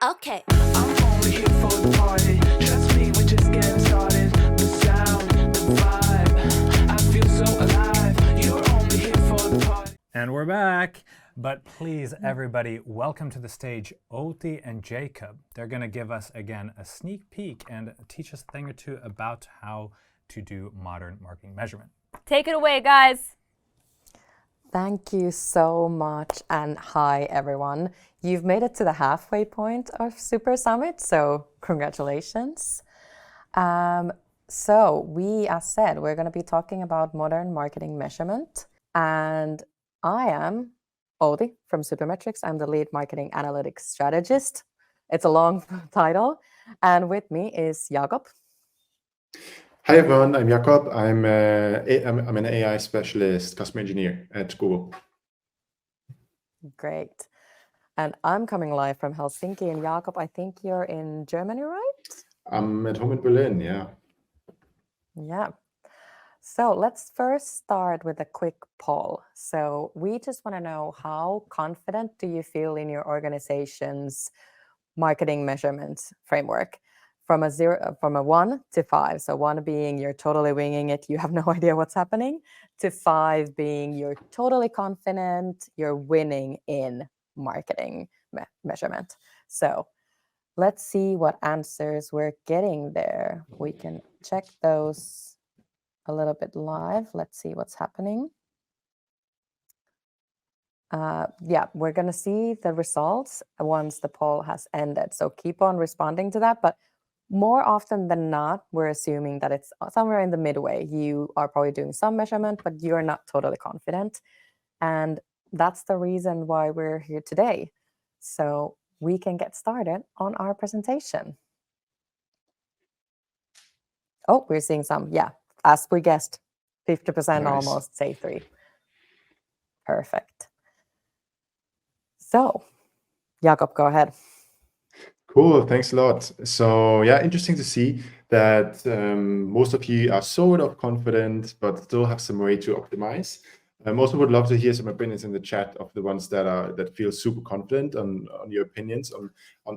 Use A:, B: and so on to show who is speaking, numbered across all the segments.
A: Okay.
B: I'm only here for the party. Trust me, we're just getting started. The sound, the vibe. I feel so alive. You're only here for the party.
C: And we're back. But please, everybody, welcome to the stage Outi and Jakob. They're going to give us, again, a sneak peek and teach us a thing or two about how to do modern marketing measurement.
A: Take it away, guys.
D: Thank you so much, and hi everyone. You've made it to the halfway point of SuperSummit, so congratulations. So we, as said, we're going to be talking about modern marketing measurement, and I am Outi from Supermetrics. I'm the lead marketing analytics strategist. It's a long title, and with me is Jakob.
E: Hi everyone, I'm Jakob. I'm an AI specialist customer engineer at Google.
D: Great. And I'm coming live from Helsinki, and Jakob, I think you're in Germany, right?
E: I'm at home in Berlin, yeah.
D: Yeah. So let's first start with a quick poll. So we just want to know, how confident do you feel in your organization's marketing measurement framework? From a 1 to 5. So 1 being you're totally winging it, you have no idea what's happening, to 5 being you're totally confident, you're winning in marketing measurement. So let's see what answers we're getting there. We can check those a little bit live. Let's see what's happening. Yeah, we're going to see the results once the poll has ended. So keep on responding to that. But more often than not, we're assuming that it's somewhere in the midway. You are probably doing some measurement, but you're not totally confident. And that's the reason why we're here today. So we can get started on our presentation. Oh, we're seeing some, yeah, as we guessed, 50%
E: Nice.
D: almost say 3. Perfect. So, Jakob, go ahead.
E: Cool, thanks a lot. So yeah, interesting to see that most of you are sort of confident, but still have some way to optimize. Also would love to hear some opinions in the chat of the ones that feel super confident on your opinions on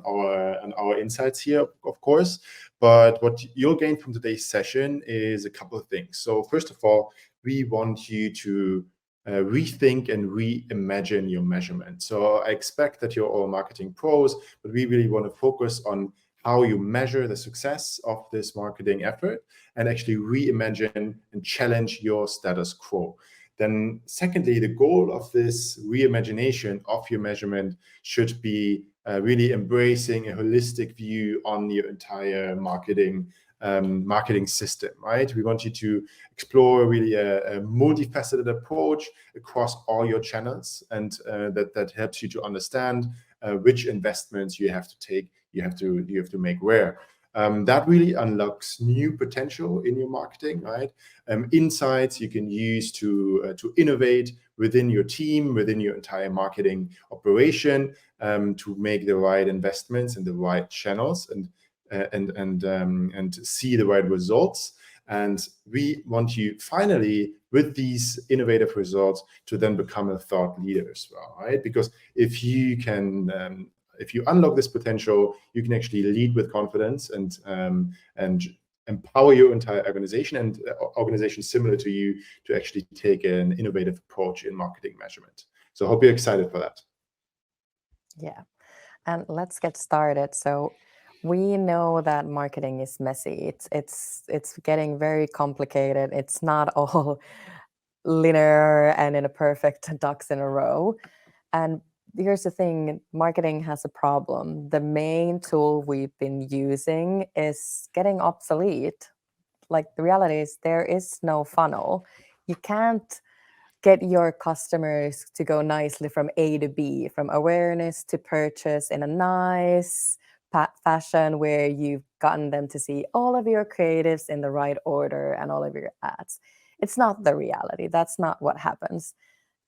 E: our insights here, of course. But what you'll gain from today's session is a couple of things. So first of all, we want you to rethink and reimagine your measurement. So I expect that you're all marketing pros, but we really want to focus on how you measure the success of this marketing effort and actually reimagine and challenge your status quo. Then secondly, the goal of this reimagination of your measurement should be really embracing a holistic view on your entire marketing system, right? We want you to explore really a multifaceted approach across all your channels, and that helps you to understand which investments you have to take, you have to make where. That really unlocks new potential in your marketing, right? Insights you can use to innovate within your team, within your entire marketing operation, to make the right investments in the right channels and see the right results. And we want you finally, with these innovative results, to then become a thought leader as well, right? Because if you can, if you unlock this potential, you can actually lead with confidence and empower your entire organization and organizations similar to you to actually take an innovative approach in marketing measurement. So I hope you're excited for that.
D: Yeah, and let's get started. So we know that marketing is messy. It's getting very complicated. It's not all linear and in a perfect ducks in a row. And here's the thing, marketing has a problem. The main tool we've been using is getting obsolete. Like, the reality is there is no funnel. You can't get your customers to go nicely from A to B, from awareness to purchase in a nice fashion where you've gotten them to see all of your creatives in the right order and all of your ads. It's not the reality. That's not what happens.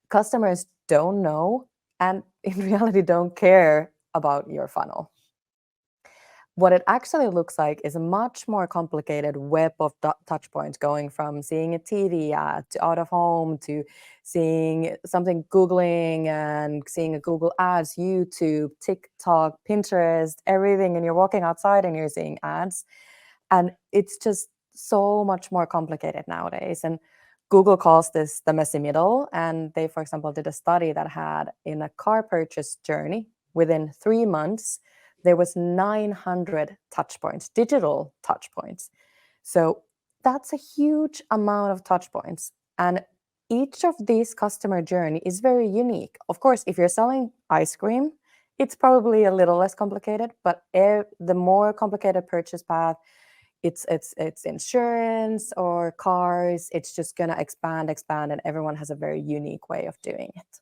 D: Customers don't know, and in reality don't care about your funnel. what it actually looks like is a much more complicated web of touch points, going from seeing a TV ad to out of home to seeing something Googling and seeing a Google ads, YouTube, TikTok, Pinterest, everything. And you're walking outside and you're seeing ads. And it's just so much more complicated nowadays. And Google calls this the messy middle. And they, for example, did a study that had in a car purchase journey within 3 months, there was 900 touch points, digital touch points. So that's a huge amount of touch points. And each of these customer journey is very unique. Of course, if you're selling ice cream, it's probably a little less complicated, but the more complicated purchase path, it's insurance or cars, it's just gonna expand, and everyone has a very unique way of doing it.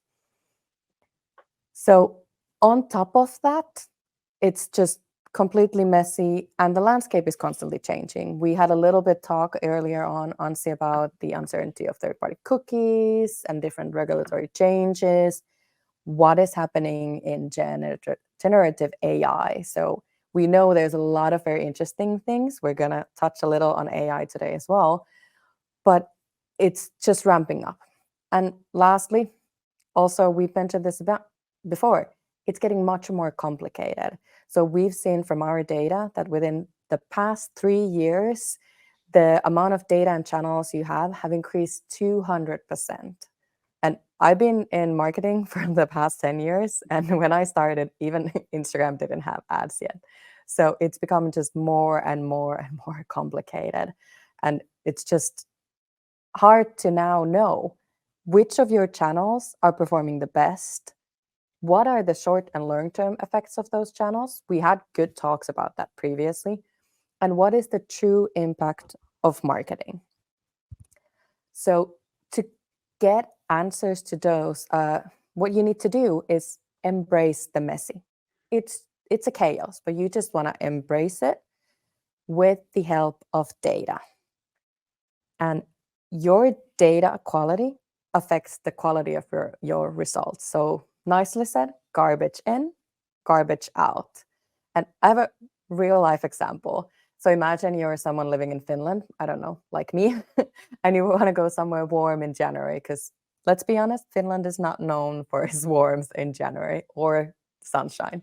D: So on top of that, it's just completely messy and the landscape is constantly changing. We had a little bit talk earlier on Ansi about the uncertainty of third-party cookies and different regulatory changes. What is happening in generative AI? So we know there's a lot of very interesting things. We're gonna touch a little on AI today as well, but it's just ramping up. And lastly, also we've mentioned this about before, it's getting much more complicated. So we've seen from our data that within the past 3 years, the amount of data and channels you have increased 200%. And I've been in marketing for the past 10 years. And when I started, even Instagram didn't have ads yet. So it's become just more and more and more complicated. And it's just hard to now know which of your channels are performing the best. What are the short and long-term effects of those channels? We had good talks about that previously. And what is the true impact of marketing? So to get answers to those, what you need to do is embrace the messy. It's a chaos, but you just want to embrace it with the help of data. And your data quality affects the quality of your results. So nicely said, garbage in, garbage out. And I have a real life example. So imagine you're someone living in Finland, I don't know, like me, and you want to go somewhere warm in January, because let's be honest, Finland is not known for its warmth in January or sunshine.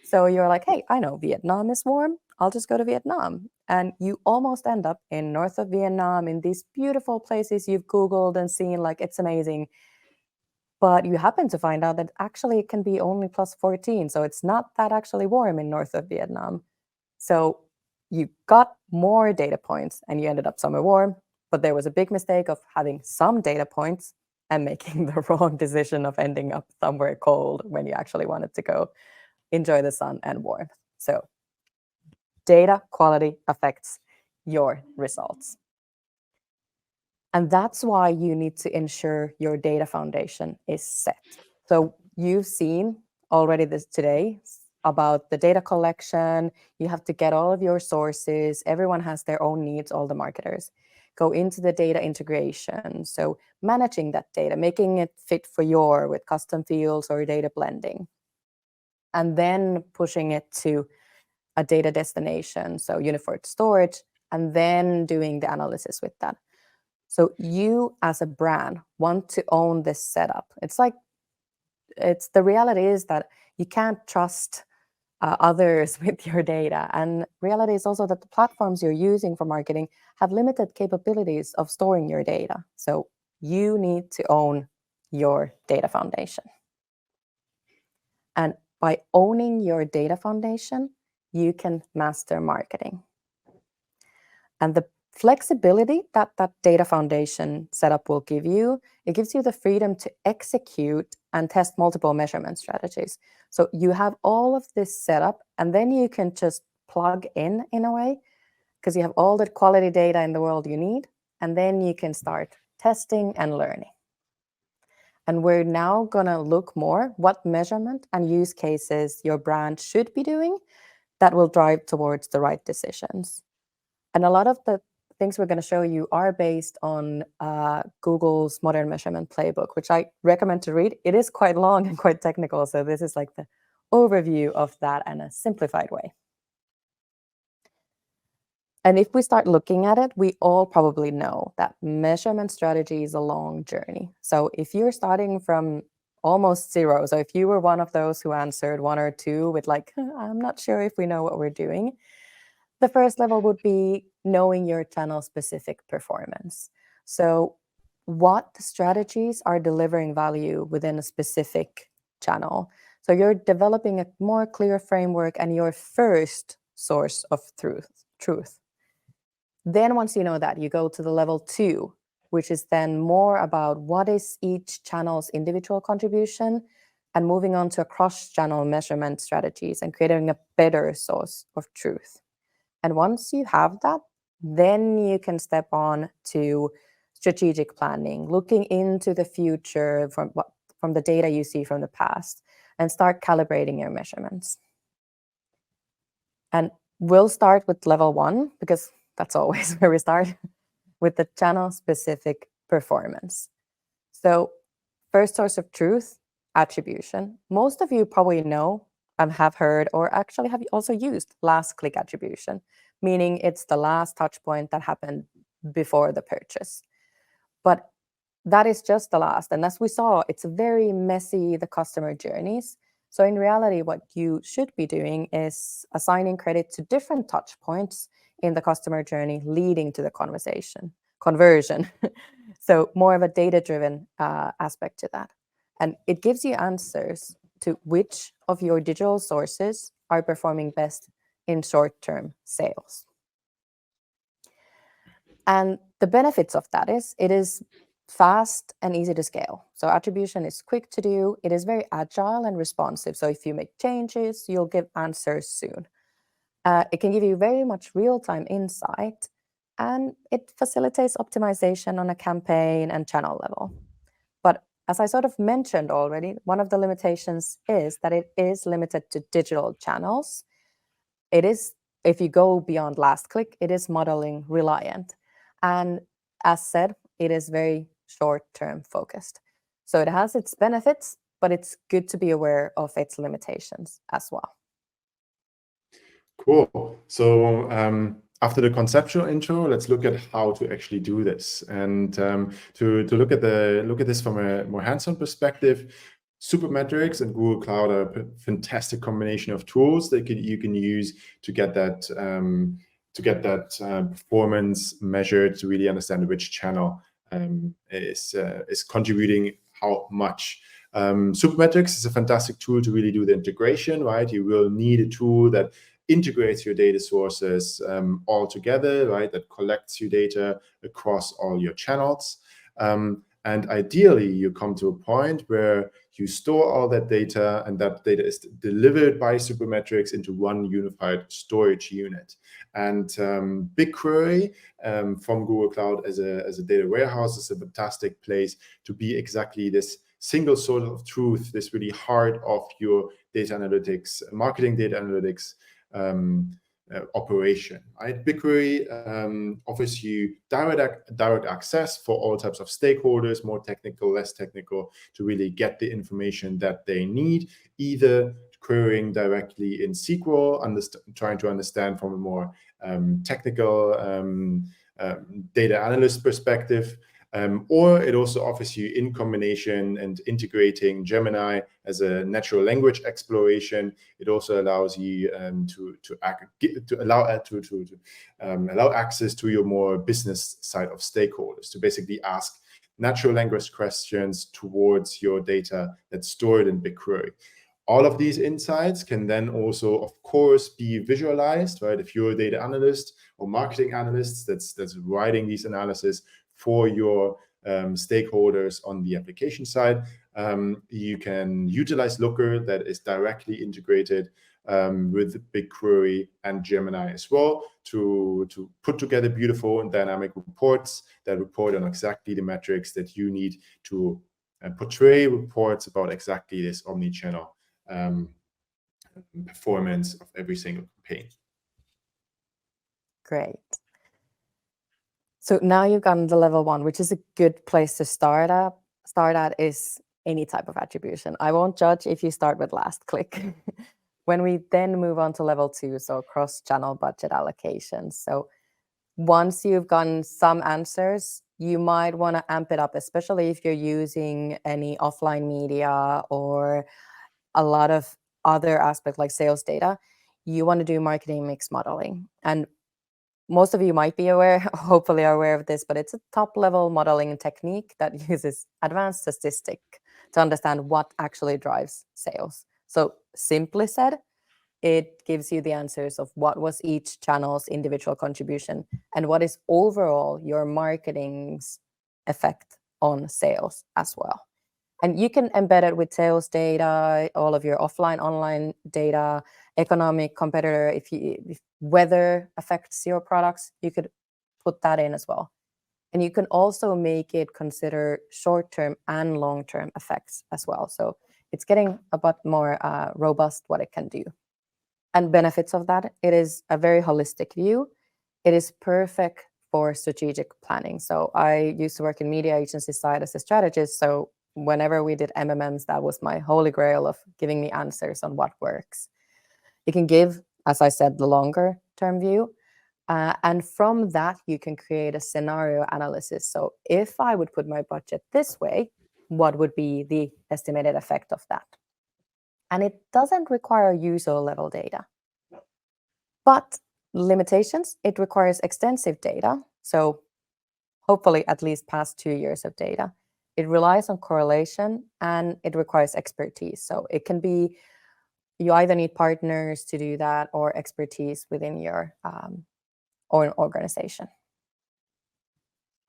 D: So you're like, hey, I know Vietnam is warm. I'll just go to Vietnam. And you almost end up in north of Vietnam in these beautiful places you've Googled and seen, like it's amazing. But you happen to find out that actually it can be only plus 14. So it's not that actually warm in north of Vietnam. So you got more data points and you ended up somewhere warm, but there was a big mistake of having some data points and making the wrong decision of ending up somewhere cold when you actually wanted to go enjoy the sun and warmth. So data quality affects your results. And that's why you need to ensure your data foundation is set. So you've seen already this today about the data collection. You have to get all of your sources. Everyone has their own needs, all the marketers. Go into the data integration. So managing that data, making it fit for with custom fields or data blending. And then pushing it to a data destination, so unified storage, and then doing the analysis with that. So you as a brand want to own this setup. The reality is that you can't trust others with your data. And reality is also that the platforms you're using for marketing have limited capabilities of storing your data. So you need to own your data foundation. And by owning your data foundation, you can master marketing. And the flexibility that data foundation setup will give you, it gives you the freedom to execute and test multiple measurement strategies. So you have all of this setup, and then you can just plug in a way, because you have all the quality data in the world you need, and then you can start testing and learning. And we're now going to look more what measurement and use cases your brand should be doing that will drive towards the right decisions. And a lot of the things we're going to show you are based on Google's modern measurement playbook, which I recommend to read. It is quite long and quite technical, so this is like the overview of that in a simplified way. And if we start looking at it, we all probably know that measurement strategy is a long journey. So if you're starting from almost zero, so if you were one of those who answered 1 or 2 with like, I'm not sure if we know what we're doing, the first level would be knowing your channel specific performance. So what strategies are delivering value within a specific channel? So you're developing a more clear framework and your first source of truth. Then once you know that, you go to the level 2, which is then more about what is each channel's individual contribution, and moving on to a cross-channel measurement strategies and creating a better source of truth. And once you have that, then you can step on to strategic planning, looking into the future from the data you see from the past, and start calibrating your measurements. And we'll start with level 1 because that's always where we start, with the channel-specific performance. So first source of truth, attribution. Most of you probably know and have heard or actually have also used last click attribution, meaning it's the last touch point that happened before the purchase. But that is just the last. And as we saw, it's very messy, the customer journeys. So in reality, what you should be doing is assigning credit to different touch points in the customer journey leading to the conversion. So more of a data-driven aspect to that. And it gives you answers to which of your digital sources are performing best in short-term sales. And the benefits of that is it is fast and easy to scale. So attribution is quick to do. It is very agile and responsive. So if you make changes, you'll give answers soon. It can give you very much real-time insight, and it facilitates optimization on a campaign and channel level. But as I sort of mentioned already, one of the limitations is that it is limited to digital channels. It is, if you go beyond last click, it is modeling reliant. And as said, it is very short-term focused. So it has its benefits, but it's good to be aware of its limitations as well.
E: Cool. So after the conceptual intro, let's look at how to actually do this. And to look at this from a more hands-on perspective, Supermetrics and Google Cloud are a fantastic combination of tools that you can use to get that performance measured, to really understand which channel is contributing how much. Supermetrics is a fantastic tool to really do the integration, right? You will need a tool that integrates your data sources all together, right? That collects your data across all your channels. And ideally, you come to a point where you store all that data, and that data is delivered by Supermetrics into one unified storage unit. And BigQuery from Google Cloud as a data warehouse is a fantastic place to be exactly this single source of truth, this really heart of your data analytics, marketing data analytics operation, right? BigQuery offers you direct access for all types of stakeholders, more technical, less technical, to really get the information that they need, either querying directly in SQL, trying to understand from a more technical data analyst perspective, or it also offers you, in combination and integrating Gemini as a natural language exploration, it also allows you allow access to your more business side of stakeholders, to basically ask natural language questions towards your data that's stored in BigQuery. All of these insights can then also, of course, be visualized, right? If you're a data analyst or marketing analyst that's writing these analysis for your stakeholders on the application side, you can utilize Looker that is directly integrated with BigQuery and Gemini as well to put together beautiful and dynamic reports that report on exactly the metrics that you need to portray reports about exactly this omni-channel performance of every single campaign.
D: Great. So now you've gotten to level 1, which is a good place to start at is any type of attribution. I won't judge if you start with last click. When we then move on to level 2, so cross-channel budget allocations. So once you've gotten some answers, you might want to amp it up, especially if you're using any offline media or a lot of other aspects like sales data. You want to do marketing mix modeling. And most of you might be aware, hopefully are aware of this, but it's a top level modeling technique that uses advanced statistic to understand what actually drives sales. So simply said, it gives you the answers of what was each channel's individual contribution and what is overall your marketing's effect on sales as well. And you can embed it with sales data, all of your offline, online data, economic competitor. If weather affects your products, you could put that in as well. And you can also make it consider short-term and long-term effects as well. So it's getting a bit more robust what it can do. And benefits of that, it is a very holistic view. It is perfect for strategic planning. So I used to work in media agency side as a strategist. So whenever we did MMMs, that was my holy grail of giving me answers on what works. You can give, as I said, the longer term view. And from that, you can create a scenario analysis. So if I would put my budget this way, what would be the estimated effect of that? And it doesn't require user level data. But limitations, it requires extensive data. So hopefully at least past 2 years of data. It relies on correlation and it requires expertise. So it can be, you either need partners to do that or expertise within your own organization.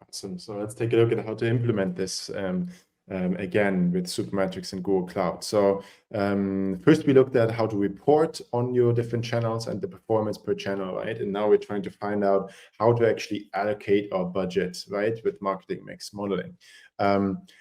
E: Awesome. So let's take a look at how to implement this again with Supermetrics and Google Cloud. So first we looked at how to report on your different channels and the performance per channel, right? And now we're trying to find out how to actually allocate our budget, right, with marketing mix modeling.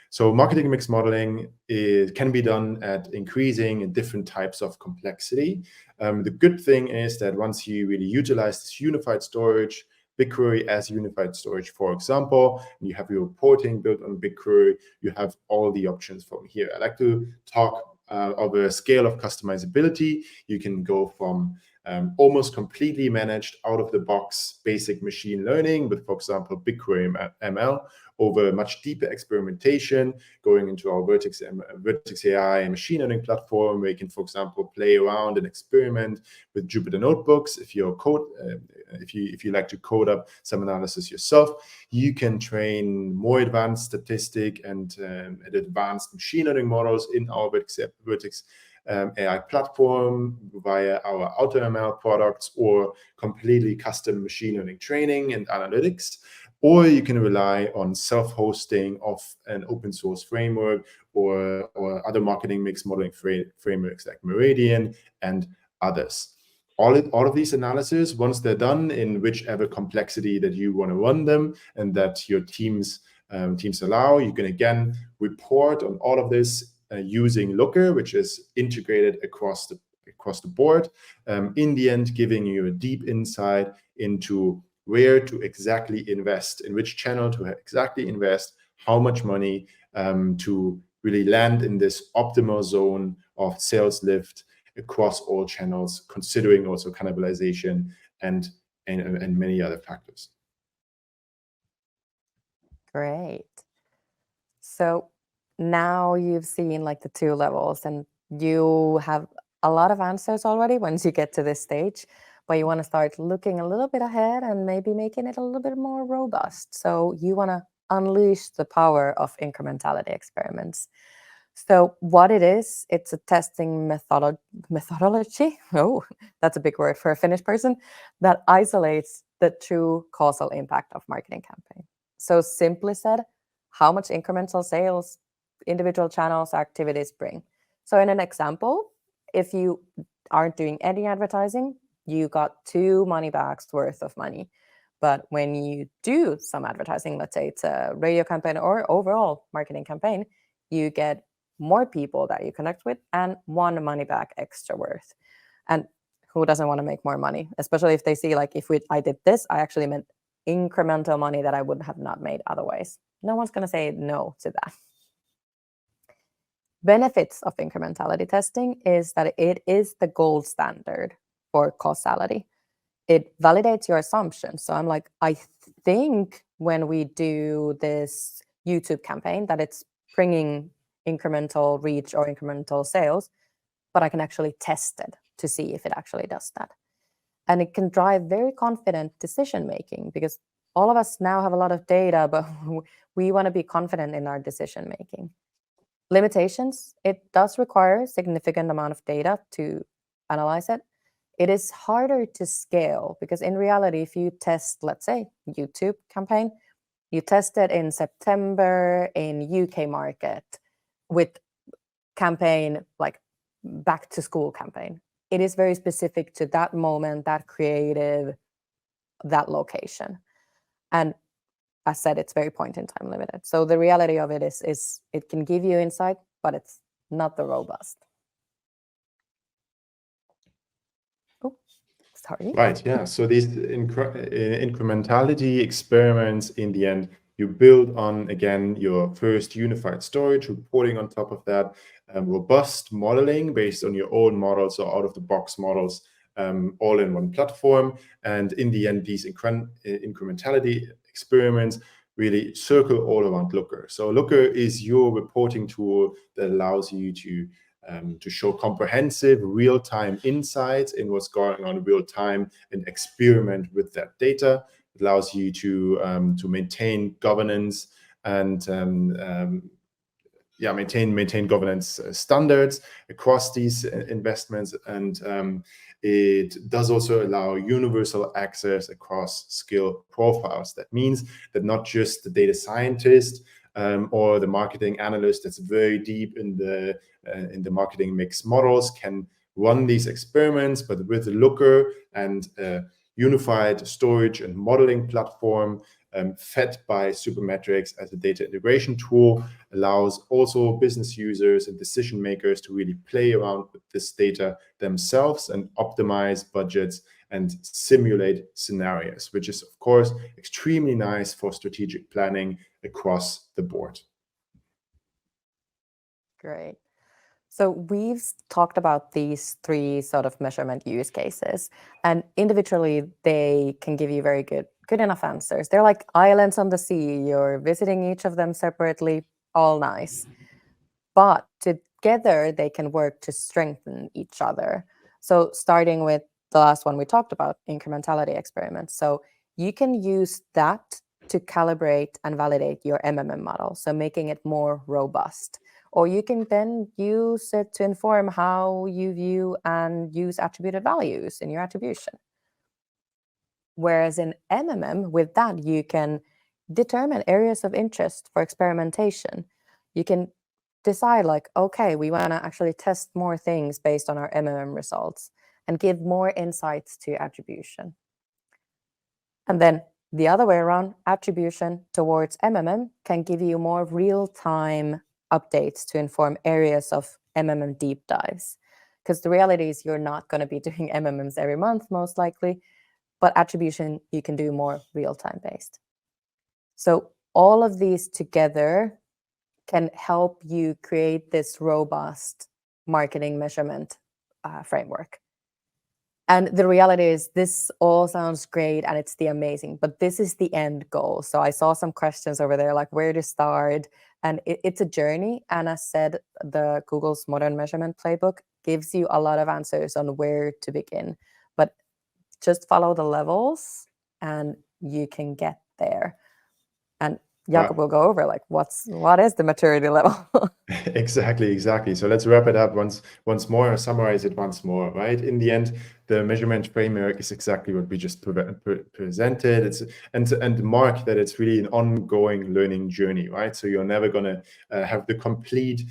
E: So marketing mix modeling can be done at increasing in different types of complexity. The good thing is that once you really utilize this unified storage, BigQuery as unified storage, for example, and you have your reporting built on BigQuery, you have all the options from here. I like to talk of a scale of customizability. You can go from almost completely managed out-of-the-box basic machine learning with, for example, BigQuery ML, over much deeper experimentation, going into our Vertex AI machine learning platform, where you can, for example, play around and experiment with Jupyter notebooks. If you like to code up some analysis yourself, you can train more advanced statistic and advanced machine learning models in our Vertex AI platform via our AutoML products, or completely custom machine learning training and analytics. Or you can rely on self-hosting of an open source framework or other marketing mix modeling frameworks like Meridian and others. All of these analyses, once they're done in whichever complexity that you want to run them and that your teams allow, you can again report on all of this using Looker, which is integrated across the board. In the end, giving you a deep insight into where to exactly invest, in which channel to exactly invest, how much money to really land in this optimal zone of sales lift across all channels, considering also cannibalization and many other factors.
D: Great. So now you've seen like the 2 levels and you have a lot of answers already once you get to this stage, but you want to start looking a little bit ahead and maybe making it a little bit more robust. So you want to unleash the power of incrementality experiments. So what it is, it's a testing methodology. Oh, that's a big word for a Finnish person, that isolates the true causal impact of marketing campaign. So simply said, how much incremental sales individual channels activities bring. So in an example, if you aren't doing any advertising, you got 2 money bags worth of money. But when you do some advertising, let's say it's a radio campaign or overall marketing campaign, you get more people that you connect with and 1 money back extra worth. And who doesn't want to make more money? Especially if they see like, I did this, I actually meant incremental money that I would have not made otherwise. No one's going to say no to that. Benefits of incrementality testing is that it is the gold standard for causality. it validates your assumptions. So I'm like, I think when we do this YouTube campaign that it's bringing incremental reach or incremental sales, but I can actually test it to see if it actually does that. And it can drive very confident decision making, because all of us now have a lot of data, but we want to be confident in our decision making. Limitations: it does require a significant amount of data to analyze it. It is harder to scale, because in reality, if you test, let's say, YouTube campaign, you test it in September in UK market with campaign like back to school campaign. It is very specific to that moment, that creative, that location. And as said, it's very point in time limited. So the reality of it is it can give you insight, but it's not the robust. Oh, sorry.
E: Right, yeah. So these incrementality experiments, in the end, you build on, again, your first unified storage, reporting on top of that, robust modeling based on your own models or out-of-the-box models, all in one platform. And in the end, these incrementality experiments really circle all around Looker. So Looker is your reporting tool that allows you to show comprehensive real-time insights in what's going on in real time and experiment with that data. It allows you to maintain governance and maintain governance standards across these investments, and it does also allow universal access across skill profiles. That means that not just the data scientist or the marketing analyst that's very deep in the marketing mix models can run these experiments, but with Looker and unified storage and modeling platform fed by Supermetrics as a data integration tool, allows also business users and decision makers to really play around with this data themselves and optimize budgets and simulate scenarios, which is, of course, extremely nice for strategic planning across the board.
D: Great. So we've talked about these three sort of measurement use cases, and individually they can give you very good enough answers. They're like islands on the sea. You're visiting each of them separately, all nice. But together they can work to strengthen each other. So starting with the last one we talked about, incrementality experiments. So you can use that to calibrate and validate your MMM model, so making it more robust. Or you can then use it to inform how you view and use attributed values in your attribution. Whereas in MMM, with that, you can determine areas of interest for experimentation. You can decide like, okay, we want to actually test more things based on our MMM results and give more insights to attribution. And then the other way around, attribution towards MMM can give you more real-time updates to inform areas of MMM deep dives. Because the reality is you're not going to be doing MMMs every month, most likely, but attribution you can do more real-time based. So all of these together can help you create this robust marketing measurement framework. And the reality is this all sounds great and it's the amazing, but this is the end goal. So I saw some questions over there, like where to start. And it's a journey. And as said, the Google's Modern Measurement Playbook gives you a lot of answers on where to begin. But just follow the levels and you can get there. And Jakob will go over like what is the maturity level?
E: Exactly. So let's wrap it up once more, or summarize it once more, right? In the end, the measurement framework is exactly what we just presented. And mark that it's really an ongoing learning journey, right? So you're never going to have the complete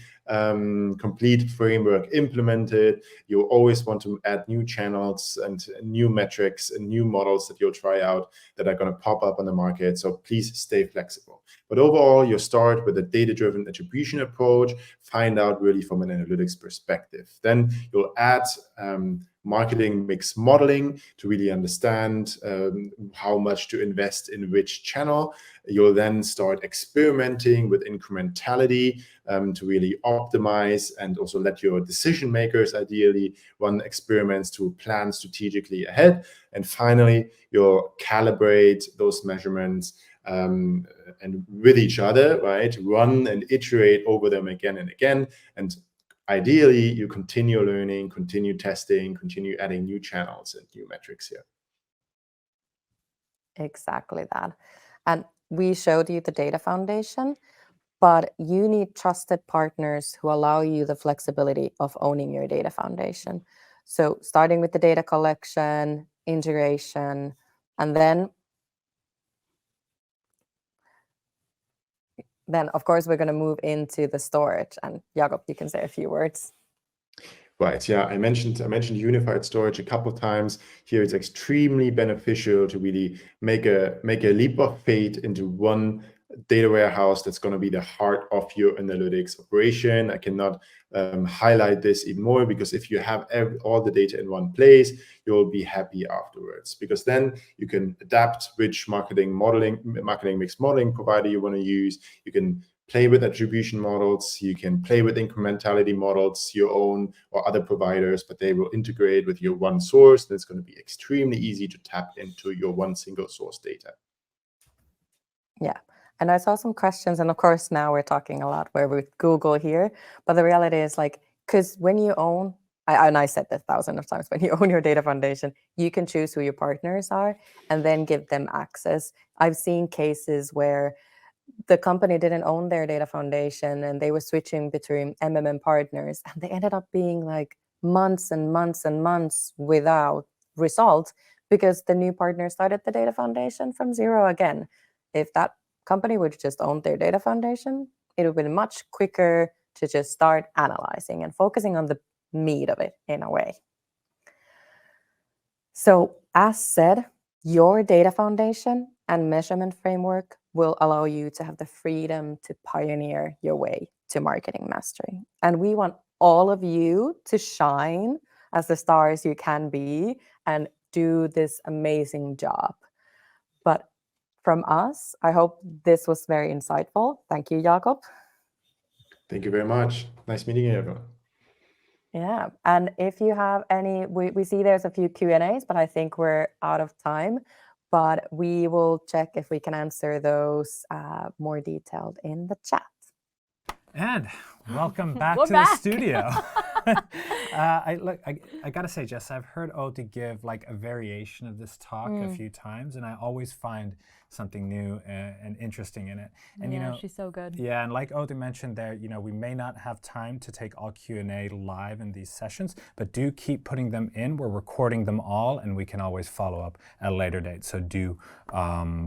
E: framework implemented. You always want to add new channels and new metrics and new models that you'll try out that are going to pop up on the market. So please stay flexible. But overall, you start with a data-driven attribution approach, find out really from an analytics perspective. Then you'll add marketing mix modeling to really understand how much to invest in which channel. You'll then start experimenting with incrementality to really optimize and also let your decision makers ideally run experiments to plan strategically ahead. And finally, you'll calibrate those measurements and with each other, right? Run and iterate over them again and again. And ideally, you continue learning, continue testing, continue adding new channels and new metrics here.
D: Exactly that. And we showed you the data foundation, but you need trusted partners who allow you the flexibility of owning your data foundation. So starting with the data collection, integration, and then of course we're going to move into the storage. And Jakob, you can say a few words.
E: Right. Yeah, I mentioned unified storage a couple of times. Here, it's extremely beneficial to really make a leap of faith into one data warehouse that's going to be the heart of your analytics operation. I cannot highlight this even more, because if you have all the data in one place, you'll be happy afterwards, because then you can adapt which marketing mix modeling provider you want to use. You can play with attribution models, you can play with incrementality models, your own or other providers, but they will integrate with your one source. And it's going to be extremely easy to tap into your one single source data.
D: Yeah. And I saw some questions, and of course now we're talking a lot with Google here, but the reality is, like, because when you own, and I said this thousands of times, when you own your data foundation, you can choose who your partners are and then give them access. I've seen cases where the company didn't own their data foundation and they were switching between MMM partners, and they ended up being like months and months and months without results because the new partner started the data foundation from zero again. If that company would just own their data foundation, it would be much quicker to just start analyzing and focusing on the meat of it in a way. So as said, your data foundation and measurement framework will allow you to have the freedom to pioneer your way to marketing mastery. And we want all of you to shine as the stars you can be and do this amazing job. But from us, I hope this was very insightful. Thank you, Jakob.
E: Thank you very much. Nice meeting you, everyone.
D: Yeah, and if you have any, we see there's a few Q&As, but I think we're out of time. But we will check if we can answer those more detailed in the chat.
C: And welcome back
A: We're
C: to
A: back.
C: the studio. I gotta say, Jess, I've heard Outi give like a variation of this talk a few times, and I always find something new and interesting in it. And
A: yeah,
C: you know,
A: she's so good.
C: Yeah, and like Outi mentioned there, you know, we may not have time to take all Q&A live in these sessions, but do keep putting them in. We're recording them all, and we can always follow up at a later date. So do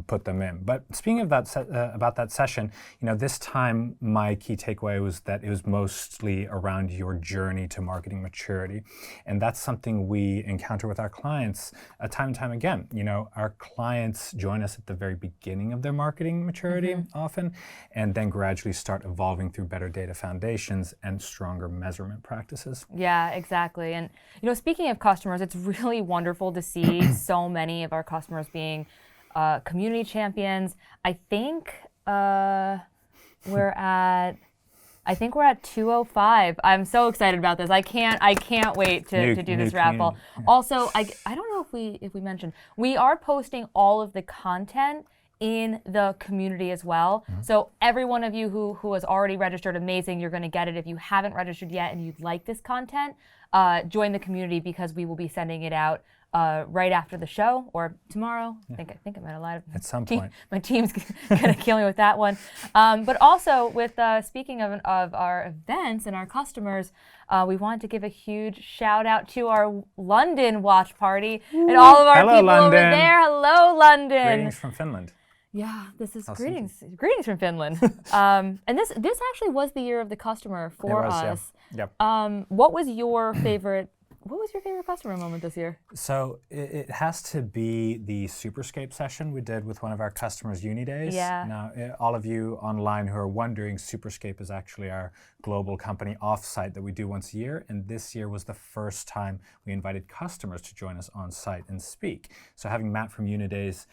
C: put them in. But speaking of that, about that session, you know, this time my key takeaway was that it was mostly around your journey to marketing maturity, and that's something we encounter with our clients time and time again. You know, our clients join us at the very beginning of their marketing maturity often, and then gradually start evolving through better data foundations and stronger measurement practices.
A: Yeah, exactly. And you know, speaking of customers, it's really wonderful to see so many of our customers being community champions. I think we're at 205. I'm so excited about this. I can't wait to do this raffle. Also, I don't know if we mentioned, we are posting all of the content in the community as well. So every one of you who has already registered, amazing, you're gonna get it. If you haven't registered yet and you'd like this content, join the community, because we will be sending it out right after the show or tomorrow. I think I might have lied.
C: At some point.
A: My team's gonna kill me with that one. But also with speaking of our events and our customers, we want to give a huge shout out to our London watch party and all of our people
C: London.
A: over there. Hello, London.
C: Greetings from Finland.
A: Yeah, this is greetings from Finland. And this actually was the year of the customer for us.
C: Yeah. Yep.
A: What was your favorite what was your favorite customer moment this year?
C: So it has to be the Superscape session we did with one of our customers, Unidays.
A: Yeah.
C: Now, all of you online who are wondering, Superscape is actually our global company offsite that we do once a year. And this year was the first time we invited customers to join us on site and speak. So having Matt from Unidays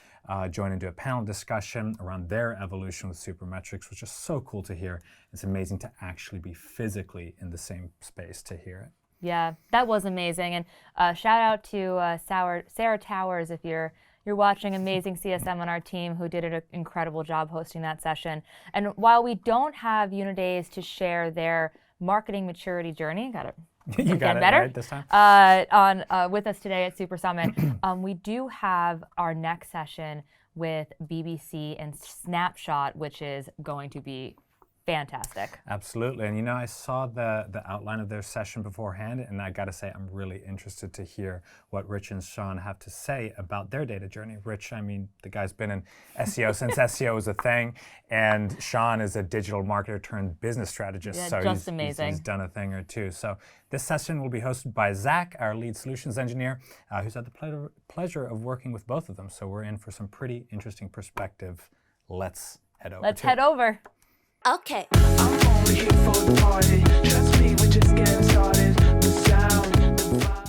C: join into a panel discussion around their evolution with Supermetrics was just so cool to hear. It's amazing to actually be physically in the same space to hear it.
A: Yeah, that was amazing. And shout out to Sarah Towers if you're watching, amazing CSM on our team who did an incredible job hosting that session. And while we don't have Unidays to share their marketing maturity journey, got it.
C: You got it
A: better
C: right this time.
A: With us today at SuperSummit, we do have our next session with BBC and Snapshot, which is going to be fantastic.
C: Absolutely. And I saw the outline of their session beforehand, and I got to say, I'm really interested to hear what Rich and Sean have to say about their data journey. Rich, I mean, the guy's been in SEO since SEO was a thing, and Sean is a digital marketer turned business strategist.
A: Yeah,
C: so
A: just amazing.
C: He's done a thing or two. So this session will be hosted by Zach, our lead solutions engineer, who's had the pleasure of working with both of them. So we're in for some pretty interesting perspective. Let's head over.
A: Let's head over.
F: Okay.
B: I'm only here for the party. Trust me, we're just getting started. The sound, the vibe.